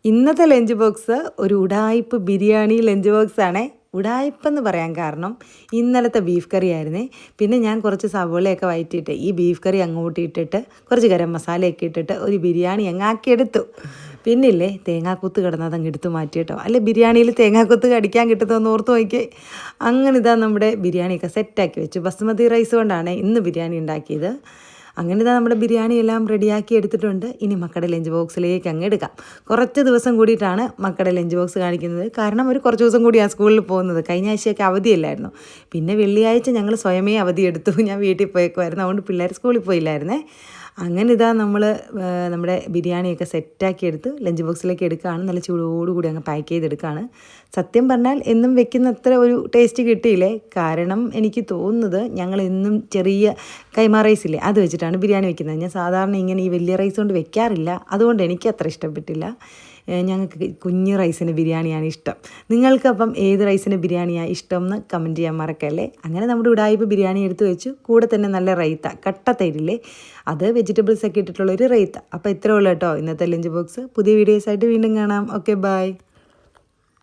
ഇന്നത്തെ lunch box ഒരു ഉഡായിപ്പ് biryani lunch ബോക്സാണേ. ഉഡായിപ്പെന്ന് പറയാൻ കാരണം ഇന്നലത്തെ ബീഫ് കറി ആയിരുന്നേ. പിന്നെ ഞാൻ കുറച്ച് സവോളയൊക്കെ വഴറ്റിയിട്ട് ഈ ബീഫ് കറി അങ്ങോട്ട് ഇട്ടിട്ട് കുറച്ച് ഗരം മസാലയൊക്കെ ഇട്ടിട്ട് ഒരു ബിരിയാണി അങ്ങാക്കിയെടുത്തു. പിന്നില്ലേ തേങ്ങാക്കൊത്ത് കിടന്നത് അങ്ങ് എടുത്ത് മാറ്റി കേട്ടോ. അല്ലെ ബിരിയാണിയിൽ തേങ്ങാക്കൊത്ത് കടിക്കാൻ കിട്ടുന്നതെന്ന് ഓർത്ത് നോക്കിയേ. അങ്ങനെ ഇതാ നമ്മുടെ ബിരിയാണിയൊക്കെ സെറ്റാക്കി വെച്ചു. ബസ്മതി റൈസ് കൊണ്ടാണ് ഇന്ന് ബിരിയാണി ഉണ്ടാക്കിയത്. അങ്ങനെ ഇതാ നമ്മുടെ ബിരിയാണി എല്ലാം റെഡിയാക്കി എടുത്തിട്ടുണ്ട്. ഇനി മക്കളുടെ ലഞ്ച് ബോക്സിലേക്ക് അങ്ങ് എടുക്കാം. കുറച്ച് ദിവസം കൂടിയിട്ടാണ് മക്കളുടെ ലഞ്ച് ബോക്സ് കാണിക്കുന്നത്. കാരണം ഒരു കുറച്ച് ദിവസം കൂടിയാണ് സ്കൂളിൽ പോകുന്നത്. കഴിഞ്ഞ ആഴ്ചയൊക്കെ അവധിയല്ലായിരുന്നു. പിന്നെ വെള്ളിയാഴ്ച ഞങ്ങൾ സ്വയമേ അവധിയെടുത്തു. ഞാൻ വീട്ടിൽ പോയേക്കുമായിരുന്നു. അതുകൊണ്ട് പിള്ളേർ സ്കൂളിൽ പോയില്ലായിരുന്നേ. അങ്ങനെ ഇതാ നമ്മൾ നമ്മുടെ ബിരിയാണിയൊക്കെ സെറ്റാക്കി എടുത്ത് ലഞ്ച് ബോക്സിലേക്ക് എടുക്കുകയാണ്. നല്ല ചൂടോടുകൂടി അങ്ങ് പാക്ക് ചെയ്തെടുക്കുകയാണ്. സത്യം പറഞ്ഞാൽ എന്നും വെക്കുന്ന അത്ര ഒരു ടേസ്റ്റ് കിട്ടിയില്ലേ. കാരണം എനിക്ക് തോന്നുന്നത് ഞങ്ങൾ എന്നും ചെറിയ കൈമാ റൈസില്ലേ അത് വെച്ചിട്ടാണ് ബിരിയാണി വെക്കുന്നത്. ഞാൻ സാധാരണ ഇങ്ങനെ ഈ വലിയ റൈസ് കൊണ്ട് വെക്കാറില്ല. അതുകൊണ്ട് എനിക്ക് അത്ര ഇഷ്ടപ്പെട്ടില്ല. ഞങ്ങൾക്ക് കുഞ്ഞ് റൈസിന് ബിരിയാണിയാണ് ഇഷ്ടം. നിങ്ങൾക്കപ്പം ഏത് റൈസിന് ബിരിയാണിയാണ് ഇഷ്ടം എന്ന് കമൻറ്റ് ചെയ്യാൻ മറക്കല്ലേ. അങ്ങനെ നമ്മുടെ ഉഡായിപ്പ് ബിരിയാണി എടുത്ത് വെച്ചു. കൂടെ തന്നെ നല്ല റൈത്ത, കട്ട തൈരില്ലേ അത്, വെജിറ്റബിൾസ് ഒക്കെ ഇട്ടിട്ടുള്ള ഒരു റൈത്ത. അപ്പോൾ ഇത്രേ ഉള്ളൂ കേട്ടോ ഇന്നത്തെ ലഞ്ച് ബോക്സ്. പുതിയ വീഡിയോസായിട്ട് വീണ്ടും കാണാം. Okay, by.